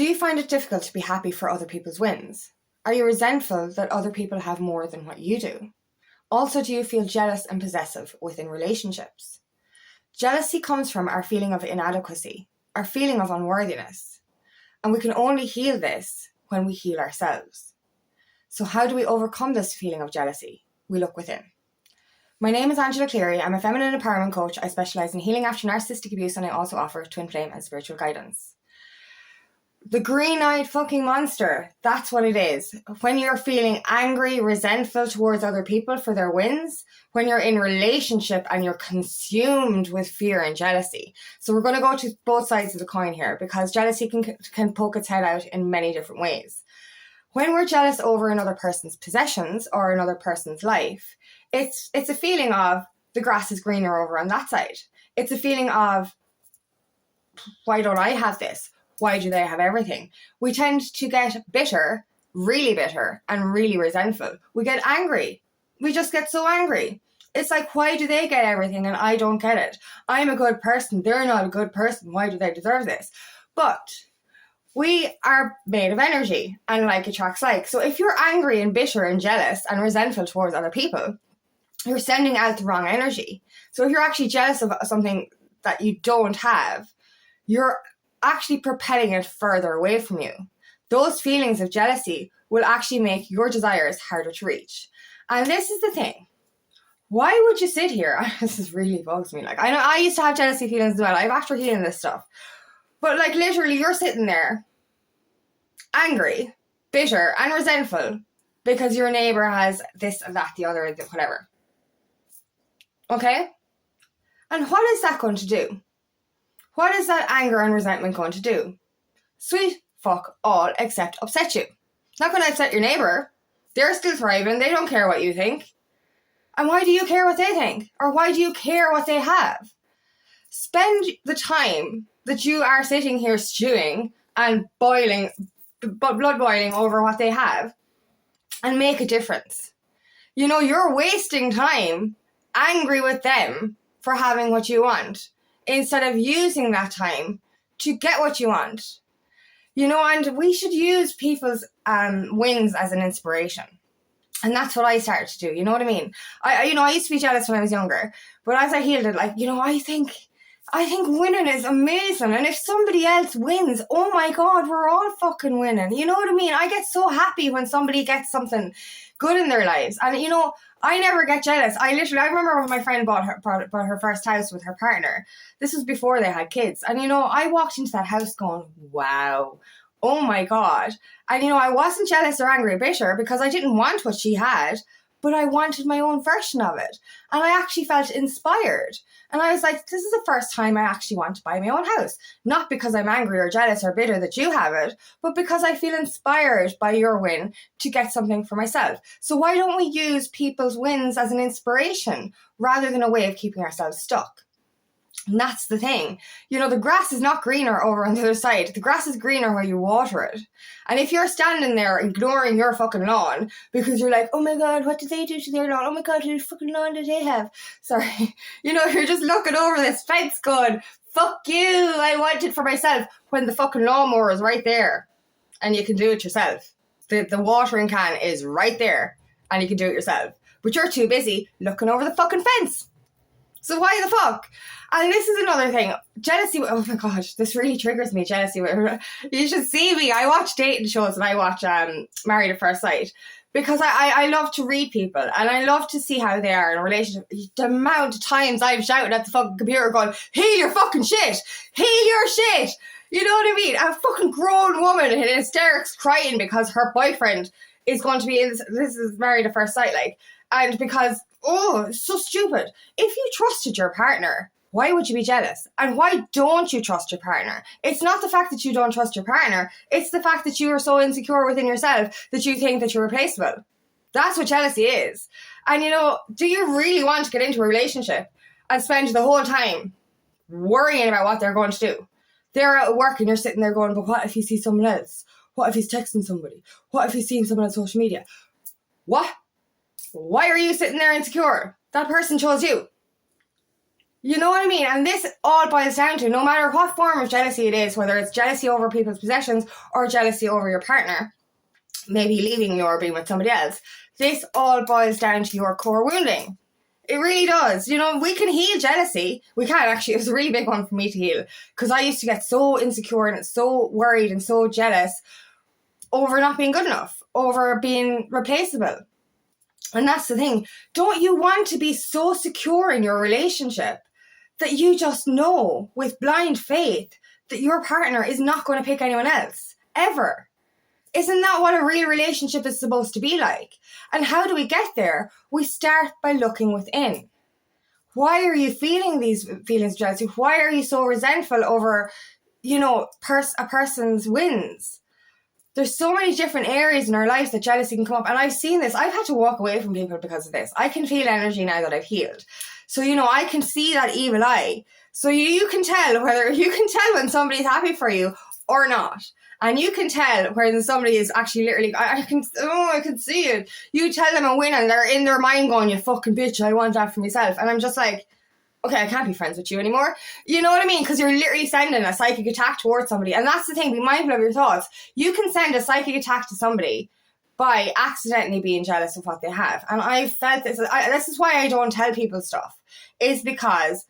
Do you find it difficult to be happy for other people's wins? Are you resentful that other people have more than what you do? Also, do you feel jealous and possessive within relationships? Jealousy comes from our feeling of inadequacy, our feeling of unworthiness. And we can only heal this when we heal ourselves. So how do we overcome this feeling of jealousy? We look within. My name is Angela Cleary. I'm a feminine empowerment coach. I specialise in healing after narcissistic abuse, and I also offer twin flame and spiritual guidance. The green-eyed fucking monster, that's what it is. When you're feeling angry, resentful towards other people for their wins, when you're in relationship and you're consumed with fear and jealousy. So we're going to go to both sides of the coin here, because jealousy can poke its head out in many different ways. When we're jealous over another person's possessions or another person's life, it's a feeling of the grass is greener over on that side. It's a feeling of, why don't I have this? Why do they have everything? We tend to get bitter, and really resentful. We get angry. We just get so angry. It's like, why do they get everything and I don't get it? I'm a good person. They're not a good person. Why do they deserve this? But we are made of energy, and like attracts like. So if you're angry and bitter and jealous and resentful towards other people, you're sending out the wrong energy. So if you're actually jealous of something that you don't have, you're actually propelling it further away from you. Those feelings of jealousy will actually make your desires harder to reach. And this is the thing. Why would you sit here? This is really bugs me. Like, I know I used to have jealousy feelings as well. I'm after healing this stuff. But like, literally, you're sitting there angry, bitter, and resentful because your neighbor has this and that, the other, whatever. Okay? And what is that going to do? What is that anger and resentment going to do? Sweet fuck all except upset you. It's not going to upset your neighbour. They're still thriving. They don't care what you think. And why do you care what they think? Or why do you care what they have? Spend the time that you are sitting here stewing and blood boiling over what they have and make a difference. You know, you're wasting time angry with them for having what you want, instead of using that time to get what you want. You know, and we should use people's wins as an inspiration. And that's what I started to do, you know what I mean? I used to be jealous when I was younger, but as I healed it, like, you know, I think winning is amazing. And if somebody else wins, oh my God, we're all fucking winning. You know what I mean? I get so happy when somebody gets something good in their lives. And, you know, I never get jealous. I remember when my friend bought her first house with her partner. This was before they had kids. And, you know, I walked into that house going, wow, oh my God. And, you know, I wasn't jealous or angry or bitter because I didn't want what she had, but I wanted my own version of it. And I actually felt inspired. And I was like, this is the first time I actually want to buy my own house. Not because I'm angry or jealous or bitter that you have it, but because I feel inspired by your win to get something for myself. So why don't we use people's wins as an inspiration rather than a way of keeping ourselves stuck? And that's the thing. You know, the grass is not greener over on the other side. The grass is greener where you water it. And if you're standing there ignoring your fucking lawn because you're like, oh my God, what did they do to their lawn? Oh my God, what fucking lawn did they have? Sorry. You know, you're just looking over this fence going, fuck you, I want it for myself, when the fucking lawnmower is right there and you can do it yourself. The watering can is right there and you can do it yourself. But you're too busy looking over the fucking fence. So why the fuck? And this is another thing. Jealousy. Oh my gosh, this really triggers me. Jealousy. You should see me. I watch dating shows and I watch Married at First Sight because I love to read people and I love to see how they are in a relationship. The amount of times I've shouted at the fucking computer going, heal your fucking shit. Heal your shit. You know what I mean? A fucking grown woman in hysterics crying because her boyfriend is going to be in this is Married at First Sight, like, and because, oh, it's so stupid. If you trusted your partner, why would you be jealous? And why don't you trust your partner? It's not the fact that you don't trust your partner. It's the fact that you are so insecure within yourself that you think that you're replaceable. That's what jealousy is. And, you know, do you really want to get into a relationship and spend the whole time worrying about what they're going to do? They're out at work and you're sitting there going, but what if he sees someone else? What if he's texting somebody? What if he's seeing someone on social media? What? Why are you sitting there insecure? That person chose you. You know what I mean? And this all boils down to, no matter what form of jealousy it is, whether it's jealousy over people's possessions or jealousy over your partner, maybe leaving you or being with somebody else, this all boils down to your core wounding. It really does. You know, we can heal jealousy. We can, actually. It was a really big one for me to heal, because I used to get so insecure and so worried and so jealous over not being good enough, over being replaceable. And that's the thing. Don't you want to be so secure in your relationship that you just know with blind faith that your partner is not going to pick anyone else, ever? Isn't that what a real relationship is supposed to be like? And how do we get there? We start by looking within. Why are you feeling these feelings of jealousy? Why are you so resentful over, a person's wins? There's so many different areas in our lives that jealousy can come up. And I've seen this. I've had to walk away from people because of this. I can feel energy now that I've healed. So, I can see that evil eye. So you can tell when somebody's happy for you or not. And you can tell when somebody is actually literally, I can see it. You tell them a win and they're in their mind going, you fucking bitch, I want that for myself. And I'm just like, okay, I can't be friends with you anymore. You know what I mean? Because you're literally sending a psychic attack towards somebody. And that's the thing, be mindful of your thoughts. You can send a psychic attack to somebody by accidentally being jealous of what they have. And I felt this. This is why I don't tell people stuff. Is because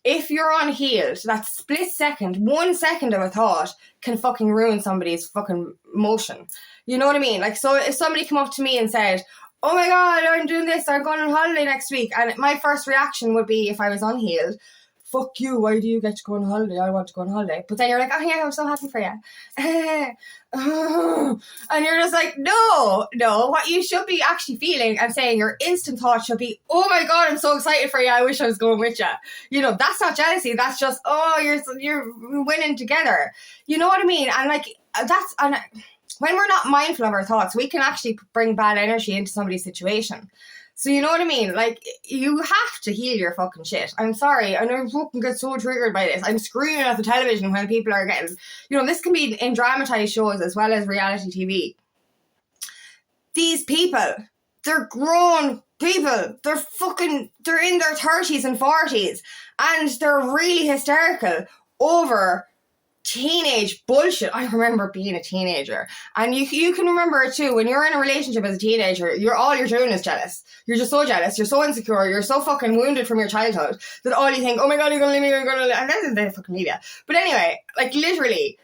if you're unhealed, that split second, 1 second of a thought can fucking ruin somebody's fucking motion. You know what I mean? Like, so if somebody came up to me and said, oh my God, I'm doing this, I'm going on holiday next week. And my first reaction would be, if I was unhealed, fuck you, why do you get to go on holiday? I want to go on holiday. But then you're like, oh yeah, I'm so happy for you. And you're just like, no, what you should be actually feeling and saying, your instant thought should be, oh my God, I'm so excited for you, I wish I was going with you. That's not jealousy, that's just, oh, you're winning together. You know what I mean? And like, when we're not mindful of our thoughts, we can actually bring bad energy into somebody's situation. So you know what I mean? Like, you have to heal your fucking shit. I'm sorry. I know I fucking get so triggered by this. I'm screaming at the television when people are getting, this can be in dramatized shows as well as reality TV. These people, they're grown people. They're in their 30s and 40s. And they're really hysterical over teenage bullshit. I remember being a teenager, and you can remember it too. When you're in a relationship as a teenager, all you're doing is jealous. You're just so jealous. You're so insecure. You're so fucking wounded from your childhood that all you think, oh my God, you're gonna leave me. And then they fucking leave you. But anyway, like literally,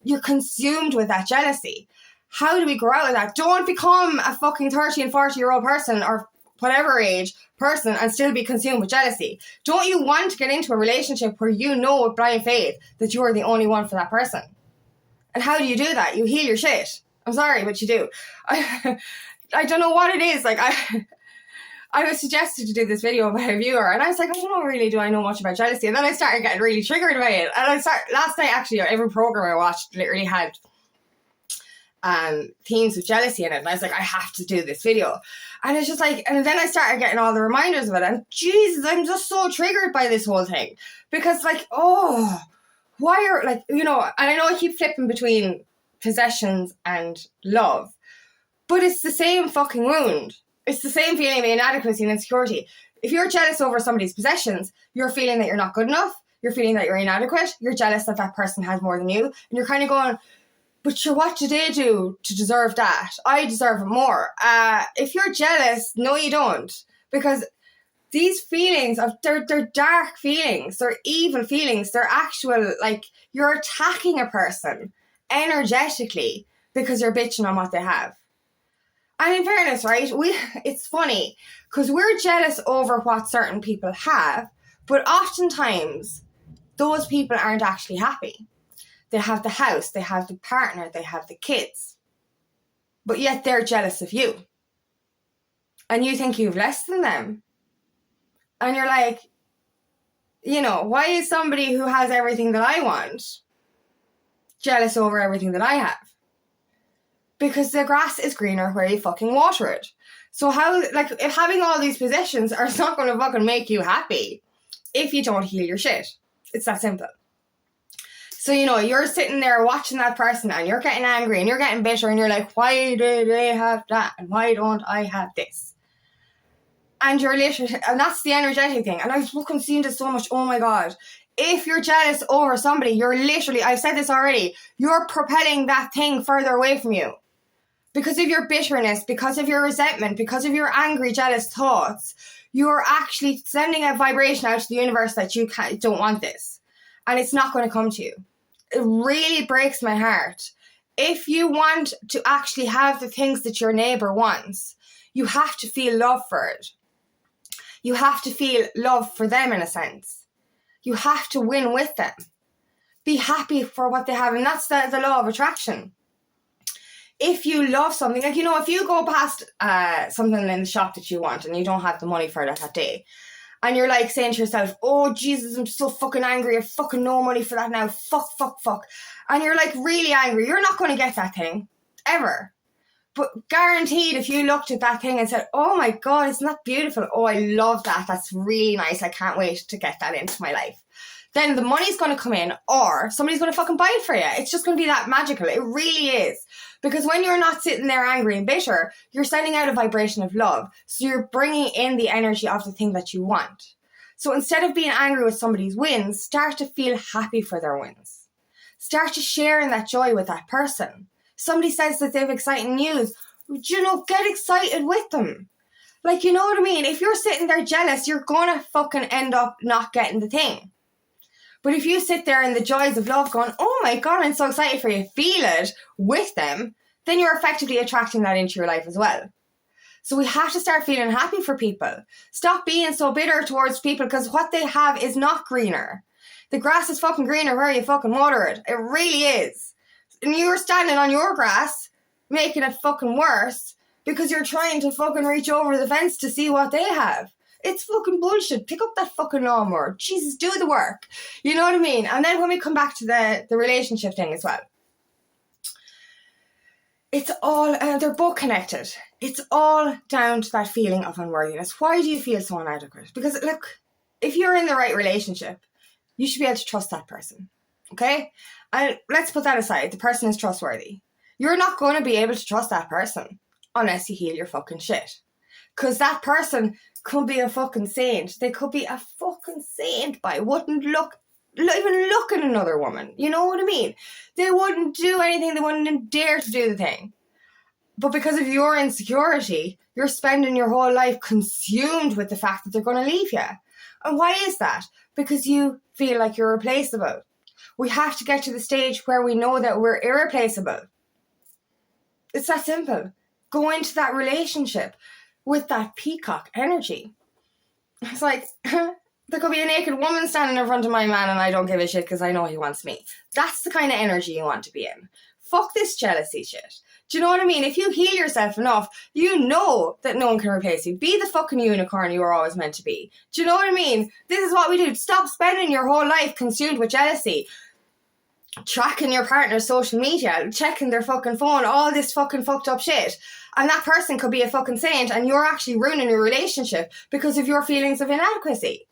you're consumed with that jealousy. How do we grow out of that? Don't become a fucking 30 and 40-year-old person or whatever age person and still be consumed with jealousy. Don't you want to get into a relationship where you know with blind faith that you're the only one for that person? And how do you do that? You heal your shit. I'm sorry, but you do. I don't know what it is. Like, I was suggested to do this video by a viewer, and I was like, I don't know really, do I know much about jealousy? And then I started getting really triggered by it. And last night, actually, every program I watched literally had themes of jealousy in it, and I was like, I have to do this video. And it's just like, and then I started getting all the reminders of it, and Jesus, I'm just so triggered by this whole thing, because like, why are, like, and I know I keep flipping between possessions and love, but it's the same fucking wound. It's the same feeling of inadequacy and insecurity. If you're jealous over somebody's possessions, you're feeling that you're not good enough, you're feeling that you're inadequate, you're jealous that that person has more than you, and you're kind of going, but sure, what do they do to deserve that? I deserve it more. If you're jealous, no, you don't. Because these feelings, they're dark feelings. They're evil feelings. They're actual, like, you're attacking a person energetically because you're bitching on what they have. And in fairness, right, it's funny because we're jealous over what certain people have, but oftentimes those people aren't actually happy. They have the house, they have the partner, they have the kids. But yet they're jealous of you. And you think you've less than them. And you're like, why is somebody who has everything that I want jealous over everything that I have? Because the grass is greener where you fucking water it. So if having all these possessions are not going to fucking make you happy if you don't heal your shit. It's that simple. So, you're sitting there watching that person and you're getting angry and you're getting bitter and you're like, why do they have that? And why don't I have this? and you're literally, and that's the energetic thing. And I've fucking seen this so much. Oh my God. If you're jealous over somebody, you're literally, I've said this already, you're propelling that thing further away from you. Because of your bitterness, because of your resentment, because of your angry, jealous thoughts, you're actually sending a vibration out to the universe that you don't want this. And it's not going to come to you. It really breaks my heart. If you want to actually have the things that your neighbour wants, you have to feel love for it. You have to feel love for them in a sense. You have to win with them. Be happy for what they have. And that's the law of attraction. If you love something, like, if you go past something in the shop that you want and you don't have the money for it that day, and you're like saying to yourself, oh Jesus, I'm so fucking angry, I have fucking no money for that now, fuck. And you're like really angry, you're not going to get that thing, ever. But guaranteed, if you looked at that thing and said, oh my God, isn't that beautiful? Oh, I love that. That's really nice. I can't wait to get that into my life. Then the money's going to come in, or somebody's going to fucking buy it for you. It's just going to be that magical. It really is. Because when you're not sitting there angry and bitter, you're sending out a vibration of love. So you're bringing in the energy of the thing that you want. So instead of being angry with somebody's wins, start to feel happy for their wins. Start to share in that joy with that person. Somebody says that they have exciting news, get excited with them. Like, you know what I mean? If you're sitting there jealous, you're going to fucking end up not getting the thing. But if you sit there in the joys of love going, oh my God, I'm so excited for you, feel it with them, then you're effectively attracting that into your life as well. So we have to start feeling happy for people. Stop being so bitter towards people, because what they have is not greener. The grass is fucking greener where you fucking water it. It really is. And you're standing on your grass, making it fucking worse, because you're trying to fucking reach over the fence to see what they have. It's fucking bullshit. Pick up that fucking lawnmower. Jesus, do the work. You know what I mean? And then when we come back to the relationship thing as well, it's all, they're both connected. It's all down to that feeling of unworthiness. Why do you feel so inadequate? Because look, if you're in the right relationship, you should be able to trust that person. Okay? And let's put that aside. The person is trustworthy. You're not going to be able to trust that person unless you heal your fucking shit. Because that person could be a fucking saint. They could be a fucking saint, but I wouldn't even look at another woman. You know what I mean? They wouldn't do anything. They wouldn't dare to do the thing. But because of your insecurity, you're spending your whole life consumed with the fact that they're going to leave you. And why is that? Because you feel like you're replaceable. We have to get to the stage where we know that we're irreplaceable. It's that simple. Go into that relationship with that peacock energy. It's like, there could be a naked woman standing in front of my man and I don't give a shit because I know he wants me. That's the kind of energy you want to be in. Fuck this jealousy shit. Do you know what I mean? If you heal yourself enough, you know that no one can replace you. Be the fucking unicorn you were always meant to be. Do you know what I mean? This is what we do. Stop spending your whole life consumed with jealousy. Tracking your partner's social media, checking their fucking phone, all this fucking fucked up shit. And that person could be a fucking saint and you're actually ruining your relationship because of your feelings of inadequacy.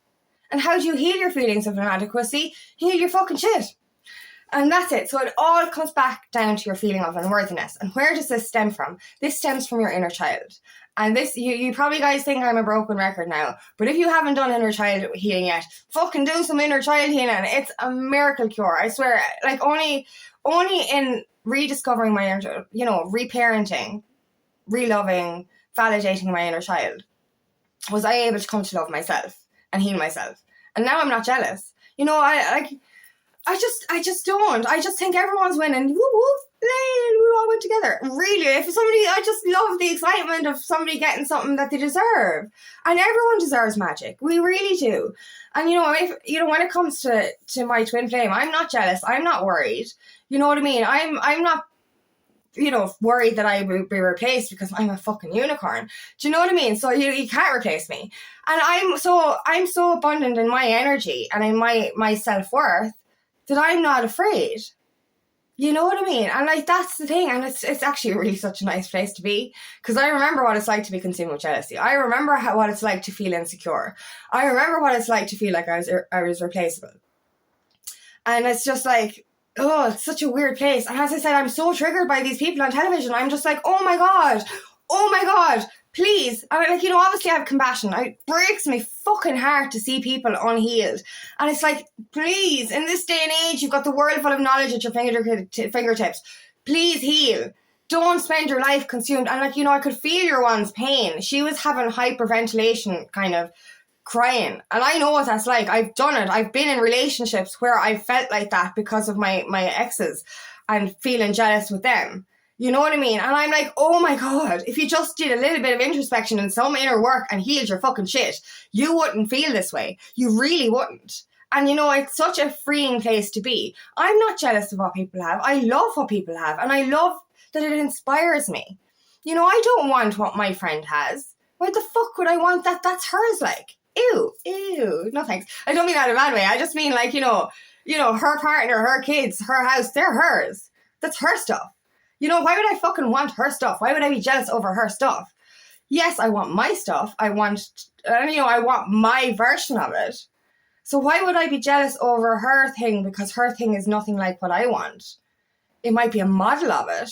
And how do you heal your feelings of inadequacy? Heal your fucking shit. And that's it. So it all comes back down to your feeling of unworthiness. And where does this stem from? This stems from your inner child. And this, you probably guys think I'm a broken record now, but if you haven't done inner child healing yet, fucking do some inner child healing. It's a miracle cure. I swear, like only in rediscovering my inner, reparenting, reloving, validating my inner child, was I able to come to love myself and heal myself. And now I'm not jealous. I just don't. I just think everyone's winning. Woo woo, we all win together. Really, I just love the excitement of somebody getting something that they deserve. And everyone deserves magic. We really do. And when it comes to my twin flame, I'm not jealous. I'm not worried. You know what I mean? I'm not, worried that I will be replaced because I'm a fucking unicorn. Do you know what I mean? So you can't replace me. And I'm so abundant in my energy and in my self-worth that I'm not afraid. You know what I mean? And that's the thing. And it's actually really such a nice place to be, because I remember what it's like to be consumed with jealousy. I remember what it's like to feel insecure. I remember what it's like to feel like I was replaceable. And it's just like, oh, it's such a weird place. And as I said, I'm so triggered by these people on television. I'm just like, oh my God, Please, obviously I have compassion. It breaks my fucking heart to see people unhealed. And it's like, please, in this day and age, you've got the world full of knowledge at your fingertips. Please heal. Don't spend your life consumed. And I could feel your one's pain. She was having hyperventilation, kind of crying. And I know what that's like. I've done it. I've been in relationships where I felt like that because of my exes and feeling jealous with them. You know what I mean? And I'm like, oh my God, if you just did a little bit of introspection and some inner work and healed your fucking shit, you wouldn't feel this way. You really wouldn't. And it's such a freeing place to be. I'm not jealous of what people have. I love what people have. And I love that it inspires me. I don't want what my friend has. Why the fuck would I want that? That's hers, like. Ew. No thanks. I don't mean that in a bad way. I just mean her partner, her kids, her house, they're hers. That's her stuff. Why would I fucking want her stuff? Why would I be jealous over her stuff? Yes, I want my stuff. I want my version of it. So why would I be jealous over her thing? Because her thing is nothing like what I want. It might be a model of it,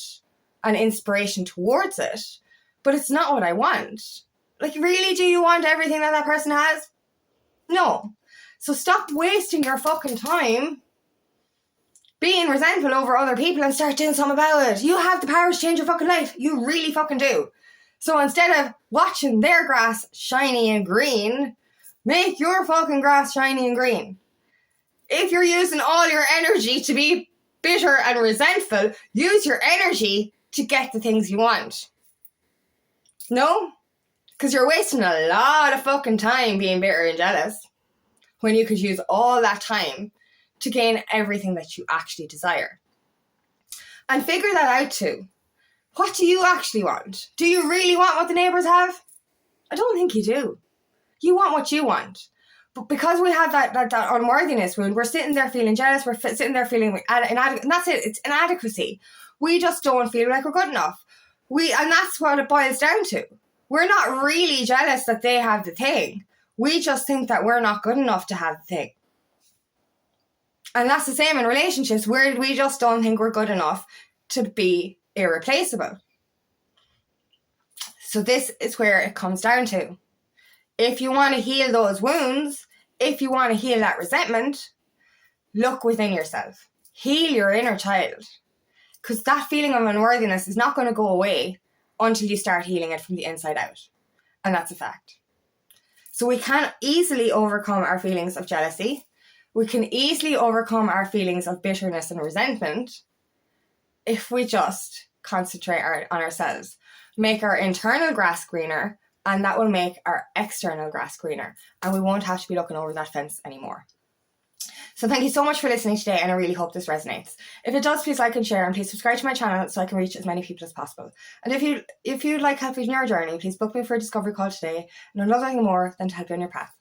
an inspiration towards it, but it's not what I want. Like, really, do you want everything that person has? No. So stop wasting your fucking time being resentful over other people and start doing something about it. You have the power to change your fucking life. You really fucking do. So instead of watching their grass shiny and green, make your fucking grass shiny and green. If you're using all your energy to be bitter and resentful, use your energy to get the things you want. No? Because you're wasting a lot of fucking time being bitter and jealous when you could use all that time to gain everything that you actually desire. And figure that out too. What do you actually want? Do you really want what the neighbours have? I don't think you do. You want what you want. But because we have that unworthiness wound, we're sitting there feeling jealous, we're sitting there feeling inadequate, and that's it, it's inadequacy. We just don't feel like we're good enough. And that's what it boils down to. We're not really jealous that they have the thing. We just think that we're not good enough to have the thing. And that's the same in relationships, where we just don't think we're good enough to be irreplaceable. So this is where it comes down to. If you want to heal those wounds, if you want to heal that resentment, look within yourself. Heal your inner child. Because that feeling of unworthiness is not going to go away until you start healing it from the inside out. And that's a fact. So we can easily overcome our feelings of jealousy. We can easily overcome our feelings of bitterness and resentment if we just concentrate on ourselves. Make our internal grass greener, and that will make our external grass greener. And we won't have to be looking over that fence anymore. So thank you so much for listening today, and I really hope this resonates. If it does, please like and share, and please subscribe to my channel so I can reach as many people as possible. And if you'd like help in your journey, please book me for a discovery call today, and I'd love nothing more than to help you on your path.